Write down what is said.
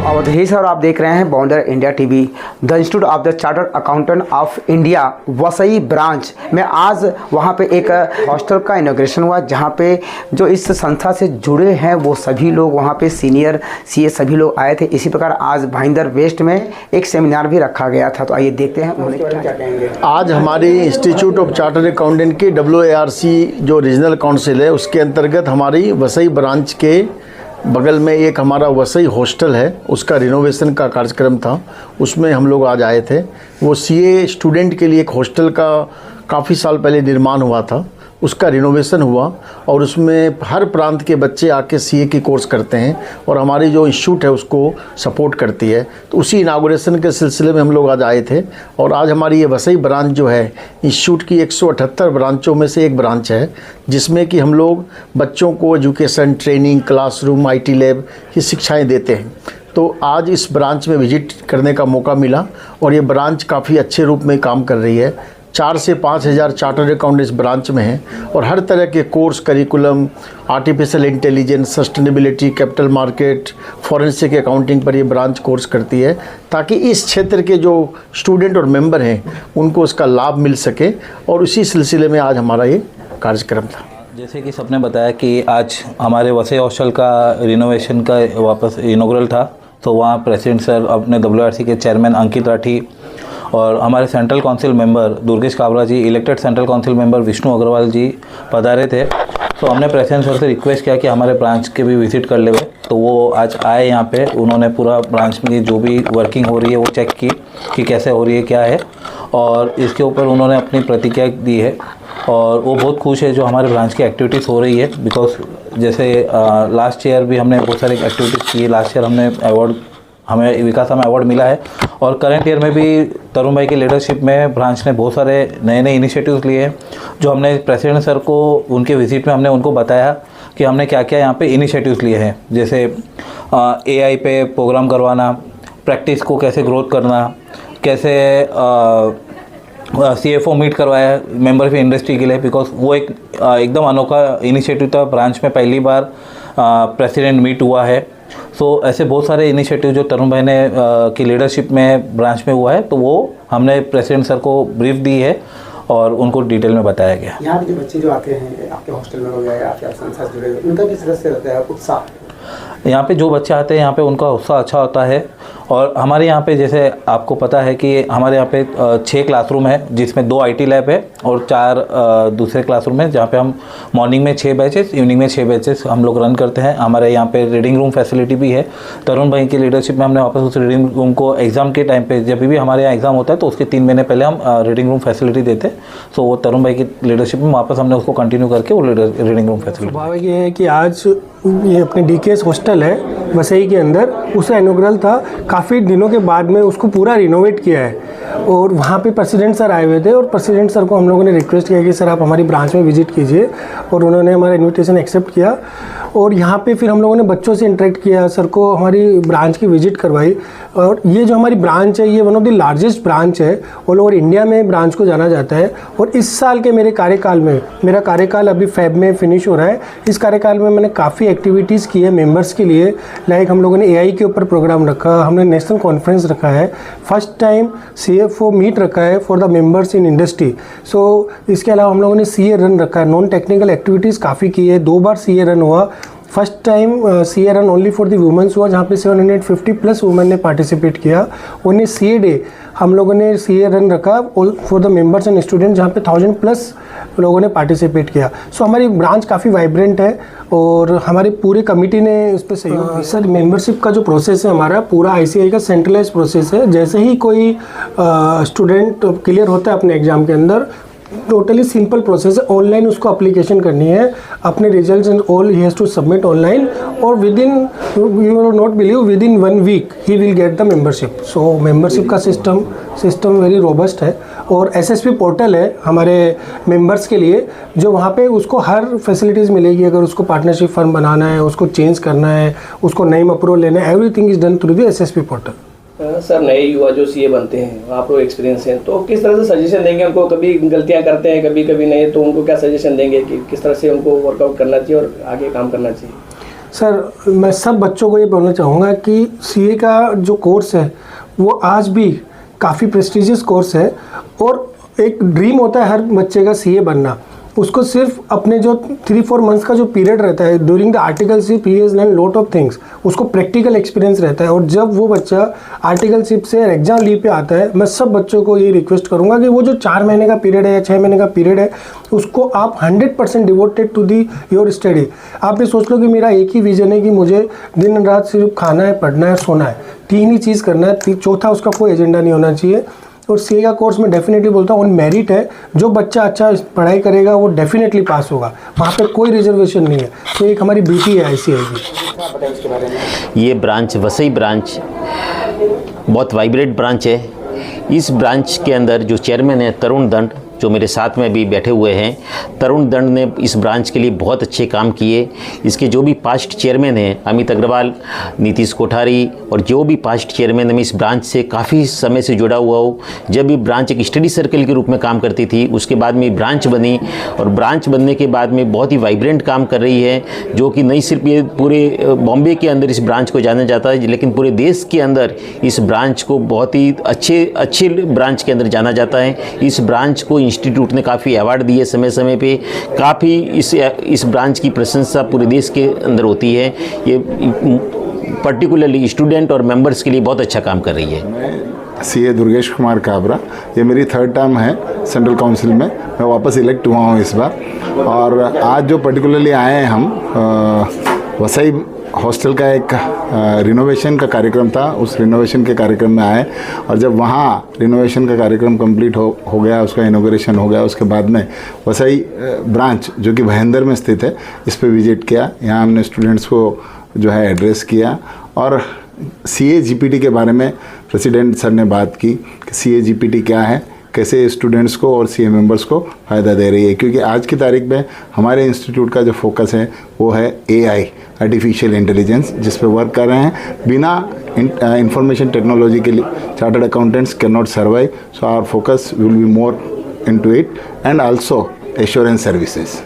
अवधेश और आप देख रहे हैं बाउंडर India TV. The Institute of the Chartered Accountant of India Vasai branch में आज वहां पे एक हॉस्टल का इनॉग्रेशन हुआ, जहां पे जो इस संस्था से जुड़े हैं वो सभी लोग वहां पे सीनियर सीए सभी लोग आए थे। इसी प्रकार आज भाईंदर वेस्ट में एक सेमिनार भी रखा गया था, तो आइए देखते हैं उन्होंने क्या कहेंगे। आज हमारी इंस्टीट्यूट ऑफ चार्टर्ड अकाउंटेंट की WARC जो रीजनल काउंसिल है उसके अंतर्गत हमारी वसई ब्रांच के बगल में एक हमारा वसई हॉस्टल है, उसका रिनोवेशन का कार्यक्रम था। उसमें हम लोग आज आए थे। वो CA स्टूडेंट के लिए एक हॉस्टल का काफ़ी साल पहले निर्माण हुआ था, उसका रिनोवेशन हुआ और उसमें हर प्रांत के बच्चे आके CA की कोर्स करते हैं और हमारी जो इंस्टीट्यूट है उसको सपोर्ट करती है। तो उसी इनागुरेशन के सिलसिले में हम लोग आज आए थे। और आज हमारी ये वसई ब्रांच जो है इंस्टीट्यूट की 178 ब्रांचों में से एक ब्रांच है, जिसमें कि हम लोग बच्चों को education, training, classroom, IT lab की शिक्षाएँ देते हैं। तो आज इस ब्रांच में विजिट करने का मौका मिला और ये ब्रांच काफ़ी अच्छे रूप में काम कर रही है। 4 से 5 हज़ार चार्टर्ड अकाउंटेंट इस ब्रांच में हैं और हर तरह के course, curriculum, artificial intelligence, sustainability, capital market, forensic accounting पर ये ब्रांच कोर्स करती है, ताकि इस क्षेत्र के जो स्टूडेंट और मेंबर हैं उनको उसका लाभ मिल सके। और उसी सिलसिले में आज हमारा ये कार्यक्रम था। जैसे कि सबने बताया कि आज हमारे वसई हॉस्टल का रिनोवेशन का वापस इनॉग्रल था, तो वहाँ प्रेसिडेंट सर, अपने WRC के चेयरमैन अंकित राठी और हमारे central council member Durgesh Kabra ji, elected central council member Vishnu Agarwal ji पधारे थे। तो हमने प्रेसिडेंट सर से रिक्वेस्ट किया कि हमारे ब्रांच के भी विज़िट कर ले। तो वो आज आए यहाँ पे, उन्होंने पूरा ब्रांच में जो भी वर्किंग हो रही है वो चेक की कि कैसे हो रही है, क्या है, और इसके ऊपर उन्होंने अपनी प्रतिक्रिया दी है। और वो बहुत खुश है जो हमारे ब्रांच की एक्टिविटीज़ हो रही है, बिकॉज जैसे लास्ट ईयर भी हमने बहुत सारी एक्टिविटीज़ की। लास्ट ईयर हमें विकासम अवार्ड मिला है और करंट ईयर में भी तरुण भाई की लीडरशिप में ब्रांच ने बहुत सारे नए इनिशिएटिव्स लिए हैं, जो हमने प्रेसिडेंट सर को उनके विजिट में हमने उनको बताया कि हमने क्या क्या यहाँ पे इनिशिएटिव्स लिए हैं। जैसे AI पे प्रोग्राम करवाना, प्रैक्टिस को कैसे ग्रोथ करना, कैसे CFO मीट करवाया मेंबर ऑफ इंडस्ट्री के लिए, बिकॉज वो एकदम अनोखा इनिशिएटिव था। ब्रांच में पहली बार प्रेसिडेंट मीट हुआ है। सो ऐसे बहुत सारे इनिशिएटिव जो तरुण भाई ने की लीडरशिप में ब्रांच में हुआ है, तो वो हमने प्रेसिडेंट सर को ब्रीफ दी है और उनको डिटेल में बताया गया। यहाँ के जो बच्चे जो आते हैं आपके हॉस्टल में हो गया या आपके संस्था से जुड़े हुए, उनका किस तरह से रहता है उत्साह? यहाँ पे जो बच्चे आते हैं यहाँ पे उनका उत्साह अच्छा होता है। और हमारे यहाँ पे जैसे आपको पता है कि हमारे यहाँ पे 6 क्लासरूम है, जिसमें 2 IT लैब है और 4 दूसरे क्लासरूम है, जहाँ पे हम मॉर्निंग में 6 बैचेस, इवनिंग में 6 बैचेस हम लोग रन करते हैं। हमारे यहाँ पे रीडिंग रूम फैसिलिटी भी है। तरुण भाई की लीडरशिप में हमने वापस उस रीडिंग रूम को एग्ज़ाम के टाइम पे, जब भी हमारे यहाँ एग्ज़ाम होता है तो उसके 3 महीने पहले हम रीडिंग रूम फैसिलिटी देते हैं। सो वो तरुण भाई की लीडरशिप में वापस हमने उसको कंटिन्यू करके वो रीडिंग रूम फैसिलिटी। स्वाभाविक ये है कि आज ये अपने DKS हॉस्टल है वसई के अंदर, उसका इनॉग्रल था। काफ़ी दिनों के बाद में उसको पूरा रिनोवेट किया है और वहाँ पे प्रेसिडेंट सर आए हुए थे और प्रेसिडेंट सर को हम लोगों ने रिक्वेस्ट किया कि सर आप हमारी ब्रांच में विजिट कीजिए, और उन्होंने हमारा इन्विटेशन एक्सेप्ट किया। और यहाँ पे फिर हम लोगों ने बच्चों से इंटरेक्ट किया, सर को हमारी ब्रांच की विजिट करवाई। और ये जो हमारी ब्रांच है ये one of the largest branch है, ऑल ओवर इंडिया में ब्रांच को जाना जाता है। और इस साल के मेरे कार्यकाल में, मेरा कार्यकाल अभी फेब में फिनिश हो रहा है, इस कार्यकाल में मैंने काफ़ी एक्टिविटीज़ की है मेंबर्स के लिए। लाइक हम लोगों ने AI के ऊपर प्रोग्राम रखा, हमने नेशनल कॉन्फ्रेंस रखा है, फर्स्ट टाइम CFO मीट रखा है for the members in industry. So इसके अलावा हम लोगों ने CA रन रखा है, नॉन टेक्निकल एक्टिविटीज़ काफ़ी की है। 2 बार CA रन हुआ। First time CA run only for the women's हुआ, जहाँ पे 750+ वुमेन ने पार्टिसिपेट किया। उन्हें CA डे हम लोगों ने CA रन रखा for the members and student, जहाँ पे 1000+ लोगों ने पार्टिसिपेट किया। सो हमारी ब्रांच काफ़ी वाइब्रेंट है और हमारी पूरी कमेटी ने इस पर सहयोग। सर मेंबरशिप का जो प्रोसेस है हमारा पूरा ICAI का सेंट्रलाइज प्रोसेस है। जैसे ही कोई स्टूडेंट क्लियर होता है अपने एग्ज़ाम के अंदर, टोटली सिंपल प्रोसेस है। ऑनलाइन उसको अप्लीकेशन करनी है, अपने results and all he has to submit online, और within, you will not believe, within 1 week he will get the membership. So membership का सिस्टम वेरी रोबस्ट है। और SSP portal है हमारे मेंबर्स के लिए, जो वहाँ पे उसको हर फैसिलिटीज़ मिलेगी। अगर उसको पार्टनरशिप फर्म बनाना है, उसको चेंज करना है, उसको नेम अप्रूवल लेना है, everything is done through the SSP portal. Sir नए युवा जो CA बनते हैं, आप लोग एक्सपीरियंस हैं, तो किस तरह से सजेशन देंगे उनको? कभी गलतियां करते हैं, कभी नहीं, तो उनको क्या सजेशन देंगे कि किस तरह से उनको वर्कआउट करना चाहिए और आगे काम करना चाहिए? सर मैं सब बच्चों को ये बोलना चाहूँगा कि सीए का जो कोर्स है वो आज भी काफ़ी प्रेस्टिजियस कोर्स है और एक ड्रीम होता है हर बच्चे का सीए बनना। उसको सिर्फ अपने जो 3-4 मंथ्स का जो पीरियड रहता है during the articleship he has learn lot of things, उसको प्रैक्टिकल एक्सपीरियंस रहता है। और जब वो बच्चा आर्टिकलशिप से एग्जाम लीव पे आता है, मैं सब बच्चों को ये रिक्वेस्ट करूँगा कि वो जो 4 महीने का पीरियड है या 6 महीने का पीरियड है उसको आप 100% devoted to the your study. आप ये सोच लो कि मेरा एक ही विजन है कि मुझे दिन रात सिर्फ खाना है, पढ़ना है, सोना है, 3 ही चीज़ करना है, चौथा उसका कोई एजेंडा नहीं होना चाहिए। और सीए का कोर्स में डेफिनेटली बोलता हूँ ऑन मेरिट है, जो बच्चा अच्छा पढ़ाई करेगा वो डेफिनेटली पास होगा, वहाँ पे कोई रिजर्वेशन नहीं है। तो एक हमारी बीटी है ICI की। ये ब्रांच वसई ब्रांच बहुत वाइब्रेंट ब्रांच है। इस ब्रांच के अंदर जो चेयरमैन है तरुण दंड, जो मेरे साथ में भी बैठे हुए हैं, तरुण दंड ने इस ब्रांच के लिए बहुत अच्छे काम किए। इसके जो भी पास्ट चेयरमैन हैं अमित अग्रवाल, नीतीश कोठारी और जो भी पास्ट चेयरमैन, मैं इस ब्रांच से काफ़ी समय से जुड़ा हुआ हूँ। जब ये ब्रांच एक स्टडी सर्कल के रूप में काम करती थी, उसके बाद में ब्रांच बनी और ब्रांच बनने के बाद में बहुत ही वाइब्रेंट काम कर रही है, जो कि नहीं सिर्फ ये पूरे बॉम्बे के अंदर इस ब्रांच को जाना जाता है, लेकिन पूरे देश के अंदर इस ब्रांच को बहुत ही अच्छे ब्रांच के अंदर जाना जाता है। इस ब्रांच को इंस्टीट्यूट ने काफ़ी अवार्ड दिए समय समय पे, काफ़ी इस ब्रांच की प्रशंसा पूरे देश के अंदर होती है। ये पर्टिकुलरली स्टूडेंट और मेंबर्स के लिए बहुत अच्छा काम कर रही है। सीए दुर्गेश कुमार काबरा, ये मेरी 3rd टर्म है सेंट्रल काउंसिल में। मैं वापस इलेक्ट हुआ हूँ इस बार। और आज जो पर्टिकुलरली आए हैं हम, वसई हॉस्टल का एक रिनोवेशन का कार्यक्रम था, उस रिनोवेशन के कार्यक्रम में आए। और जब वहाँ रिनोवेशन का कार्यक्रम कंप्लीट हो गया, उसका इनॉग्रेशन हो गया, उसके बाद में वसई ब्रांच जो कि भयंदर में स्थित है, इस पे विजिट किया। यहाँ हमने स्टूडेंट्स को जो है एड्रेस किया और CA GPT के बारे में प्रेसिडेंट सर ने बात की कि CA GPT क्या है, कैसे स्टूडेंट्स को और CA मेंबर्स को फ़ायदा दे रही है। क्योंकि आज की तारीख में हमारे इंस्टीट्यूट का जो फोकस है वो है AI, आर्टिफिशियल इंटेलिजेंस, जिस पे वर्क कर रहे हैं। बिना इंफॉर्मेशन टेक्नोलॉजी के लिए chartered accountants can not survive, so our focus will be more into it and also assurance services.